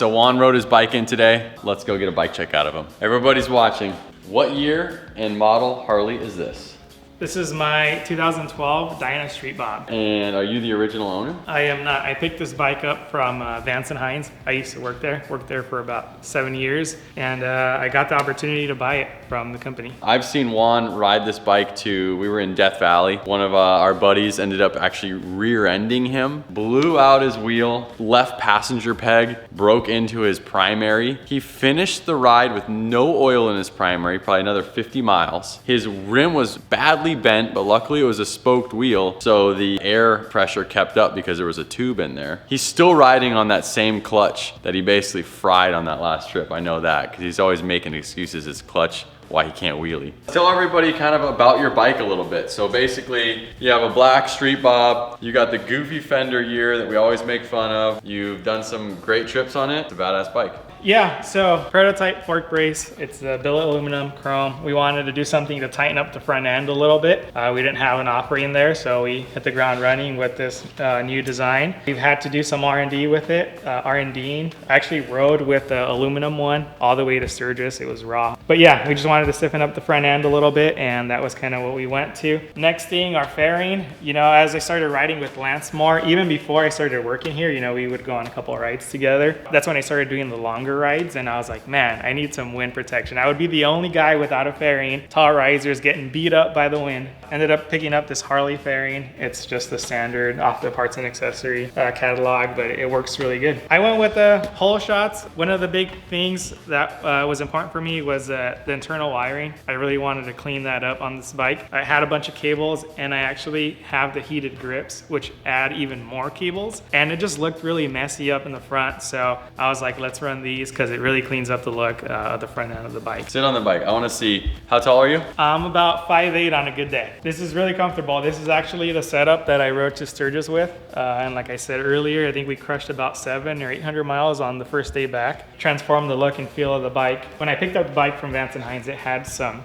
so Juan rode his bike in today. Let's go get a bike check out of him. Everybody's watching. What year and model Harley is this? This is my 2012 Dyna Street Bob. And are you the original owner? I am not. I picked this bike up from Vance & Hines. I used to work there for about 7 years, and I got the opportunity to buy it from the company. I've seen Juan ride this bike we were in Death Valley. One of our buddies ended up actually rear-ending him, blew out his wheel, left passenger peg, broke into his primary. He finished the ride with no oil in his primary, probably another 50 miles. His rim was badly bent, but luckily it was a spoked wheel, so the air pressure kept up because there was a tube in there. He's still riding on that same clutch that he basically fried on that last trip. I know that because he's always making excuses, his clutch, why he can't wheelie. Tell everybody kind of about your bike a little bit. So basically, you have a black Street Bob, you got the goofy fender year that we always make fun of, you've done some great trips on it. It's a badass bike. Yeah, so prototype fork brace. It's the billet aluminum chrome. We wanted to do something to tighten up the front end a little bit. We didn't have an offering there, so we hit the ground running with this new design. We've had to do some R&D with it, R&Ding. I actually rode with the aluminum one all the way to Sturgis. It was raw. But yeah, we just wanted to stiffen up the front end a little bit, and that was kind of what we went to. Next thing, our fairing. You know, as I started riding with Lance more, even before I started working here, you know, we would go on a couple of rides together. That's when I started doing the longer rides, and I was like, man, I need some wind protection. I would be the only guy without a fairing, tall risers, getting beat up by the wind. Ended up picking up this Harley Fairing. It's just the standard off the parts and accessory catalog, but it works really good. I went with the hole shots. One of the big things that was important for me was the internal wiring. I really wanted to clean that up on this bike. I had a bunch of cables, and I actually have the heated grips, which add even more cables, and it just looked really messy up in the front. So I was like, let's run these because it really cleans up the look of the front end of the bike. Sit on the bike. I want to see, how tall are you? I'm about 5'8" on a good day. This is really comfortable. This is actually the setup that I rode to Sturgis with. And like I said earlier, I think we crushed about 700 or 800 miles on the first day back. Transformed the look and feel of the bike. When I picked up the bike from Vance & Hines, it had some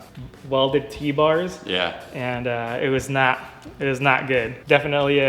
welded T-bars. Yeah. And it was not good. Definitely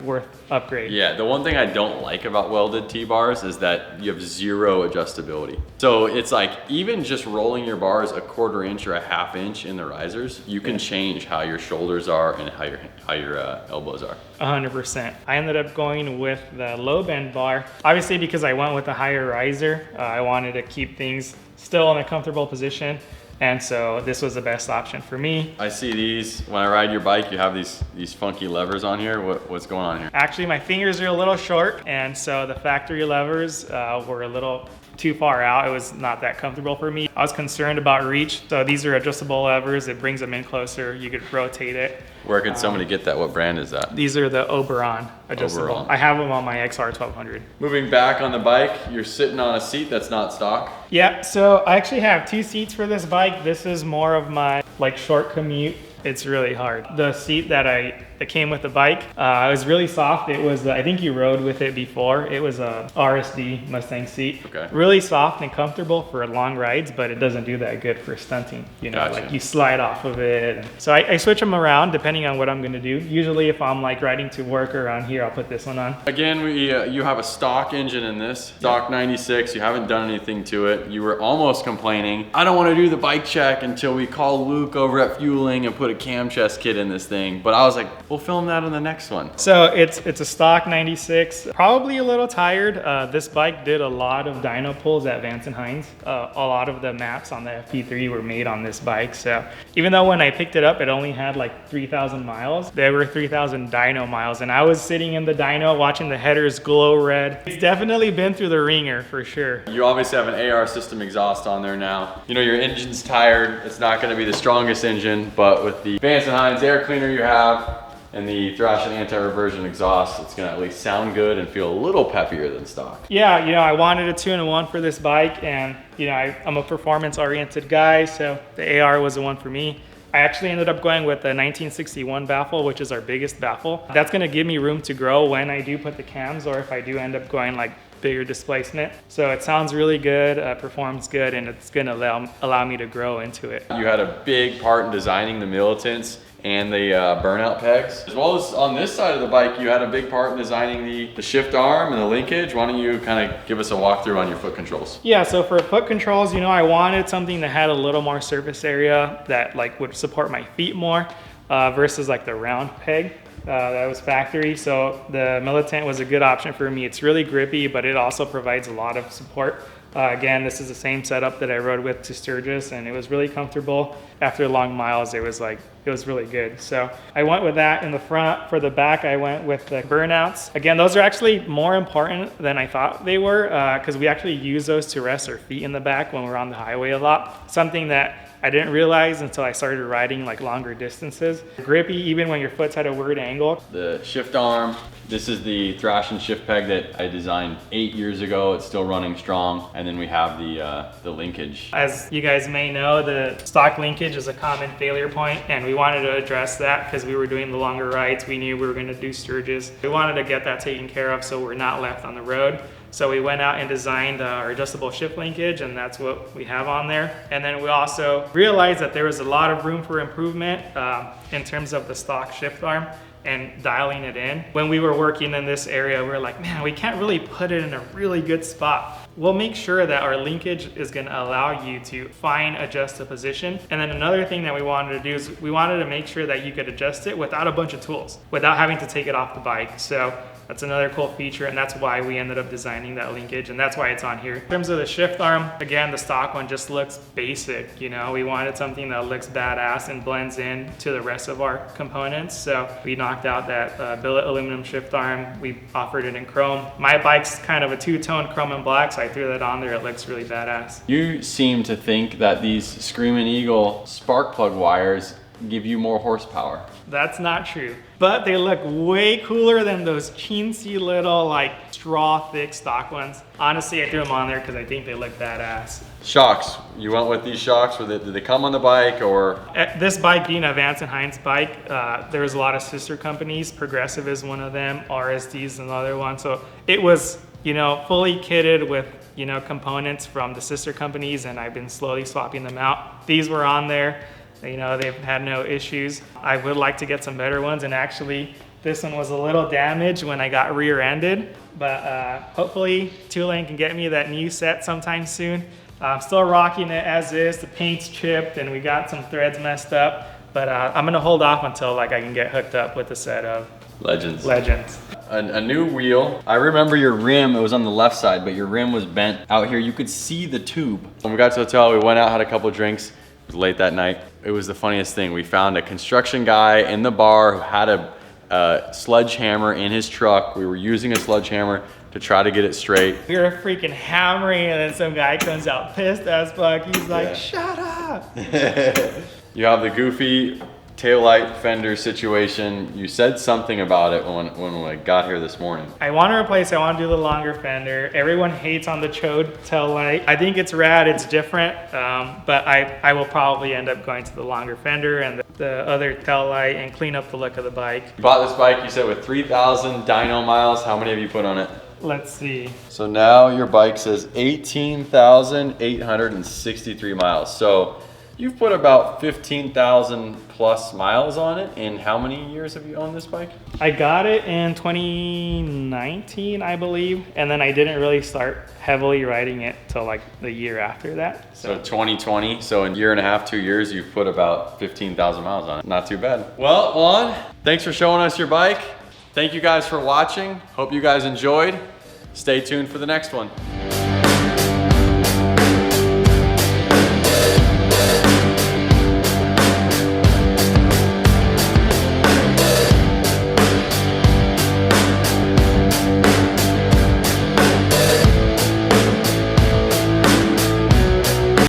worth upgrade. Yeah, the one thing I don't like about welded T-bars is that you have zero adjustability. So it's like, even just rolling your bars a 1/4 inch or a 1/2 inch in the risers, you can change how your shoulders are and how your elbows are. 100%. I ended up going with the low bend bar. Obviously, because I went with a higher riser, I wanted to keep things still in a comfortable position. And so this was the best option for me. I see these, when I ride your bike, you have these funky levers on here. What's going on here? Actually, my fingers are a little short, and so the factory levers were a little too far out. It was not that comfortable for me. I was concerned about reach, so these are adjustable levers. It brings them in closer. You could rotate it. Where can somebody get that? What brand is that? These are the Oberon adjustable. Oberon. I have them on my XR 1200. Moving back on the bike, you're sitting on a seat that's not stock. Yeah, so I actually have 2 seats for this bike. This is more of my short commute. It's really hard. The seat that came with the bike, it was really soft. It was, I think you rode with it before. It was a RSD Mustang seat. Okay. Really soft and comfortable for long rides, but it doesn't do that good for stunting. You know, Gotcha. like you slide off of it. So I switch them around depending on what I'm gonna do. Usually if I'm like riding to work around here, I'll put this one on. Again, you have a stock engine in this, stock 96. You haven't done anything to it. You were almost complaining, I don't want to do the bike check until we call Luke over at Fueling and put a cam chest kit in this thing. But I was like, we'll film that on the next one. So it's a stock 96, probably a little tired. This bike did a lot of dyno pulls at Vance & Hines. A lot of the maps on the FP3 were made on this bike. So even though when I picked it up, it only had like 3,000 miles, there were 3,000 dyno miles. And I was sitting in the dyno watching the headers glow red. It's definitely been through the ringer for sure. You obviously have an AR system exhaust on there now. You know, your engine's tired. It's not going to be the strongest engine, but with the Vance & Hines air cleaner you have and the Thrashin anti-reversion exhaust, it's gonna at least sound good and feel a little peppier than stock. Yeah, you know, I wanted a 2-in-1 for this bike, and you know, I'm a performance-oriented guy, so the AR was the one for me. I actually ended up going with the 1961 baffle, which is our biggest baffle. That's gonna give me room to grow when I do put the cams, or if I do end up going like bigger displacement. So it sounds really good, performs good, and it's gonna allow me to grow into it. You had a big part in designing the militants and the burnout pegs. As well as on this side of the bike, you had a big part in designing the shift arm and the linkage. Why don't you kind of give us a walkthrough on your foot controls? Yeah, so for foot controls, you know, I wanted something that had a little more surface area that like would support my feet more versus like the round peg. That was factory, so the militant was a good option for me. It's really grippy, but it also provides a lot of support. Again, this is the same setup that I rode with to Sturgis, and it was really comfortable. After long miles, it was really good. So I went with that in the front. For the back, I went with the burnouts. Again, those are actually more important than I thought they were, because we actually use those to rest our feet in the back when we're on the highway a lot. Something that I didn't realize until I started riding like longer distances. Grippy even when your foot's at a weird angle. The shift arm, this is the Thrashin shift peg that I designed 8 years ago. It's still running strong. And then we have the linkage. As you guys may know, the stock linkage is a common failure point, and we wanted to address that because we were doing the longer rides. We knew we were gonna do Sturgis. We wanted to get that taken care of so we're not left on the road. So we went out and designed our adjustable shift linkage, and that's what we have on there. And then we also realized that there was a lot of room for improvement in terms of the stock shift arm and dialing it in. When we were working in this area, we were like, man, we can't really put it in a really good spot. We'll make sure that our linkage is gonna allow you to fine adjust the position. And then another thing that we wanted to do is we wanted to make sure that you could adjust it without a bunch of tools, without having to take it off the bike. So that's another cool feature, and that's why we ended up designing that linkage, and that's why it's on here. In terms of the shift arm, again, the stock one just looks basic, you know? We wanted something that looks badass and blends in to the rest of our components, so we knocked out that billet aluminum shift arm. We offered it in chrome. My bike's kind of a two-tone chrome and black, so I threw that on there. It looks really badass. You seem to think that these Screamin' Eagle spark plug wires give you more horsepower. That's not true, but they look way cooler than those chintzy little like straw thick stock ones. Honestly, I threw them on there because I think they look badass. Shocks, you went with these shocks? Did they come on the bike or? This bike being a Vance and Hines bike, there was a lot of sister companies. Progressive is one of them, RSD is another one. So it was, you know, fully kitted with, you know, components from the sister companies, and I've been slowly swapping them out. These were on there. You know, they've had no issues. I would like to get some better ones, and actually this one was a little damaged when I got rear-ended, but hopefully Two-Lane can get me that new set sometime soon. I'm still rocking it as is. The paint's chipped and we got some threads messed up, but I'm gonna hold off until like I can get hooked up with a set of Legends. A new wheel. I remember your rim, it was on the left side, but your rim was bent out here. You could see the tube. When we got to the hotel, we went out, had a couple drinks. It was late that night. It was the funniest thing. We found a construction guy in the bar who had a sledgehammer in his truck. We were using a sledgehammer to try to get it straight. We were freaking hammering, and then some guy comes out pissed as fuck. He's like, shut up. You have the goofy taillight fender situation. You said something about it when we got here this morning. I want to replace, I want to do the longer fender. Everyone hates on the chode taillight. I think it's rad, it's different, but I will probably end up going to the longer fender and the other taillight and clean up the look of the bike. You bought this bike, you said, with 3,000 dyno miles. How many have you put on it? Let's see. So now your bike says 18,863 miles. So you've put about 15,000 plus miles on it. And how many years have you owned this bike? I got it in 2019, I believe. And then I didn't really start heavily riding it till like the year after that. So 2020, so in a year and a half, 2 years, you've put about 15,000 miles on it. Not too bad. Well, Juan, thanks for showing us your bike. Thank you guys for watching. Hope you guys enjoyed. Stay tuned for the next one.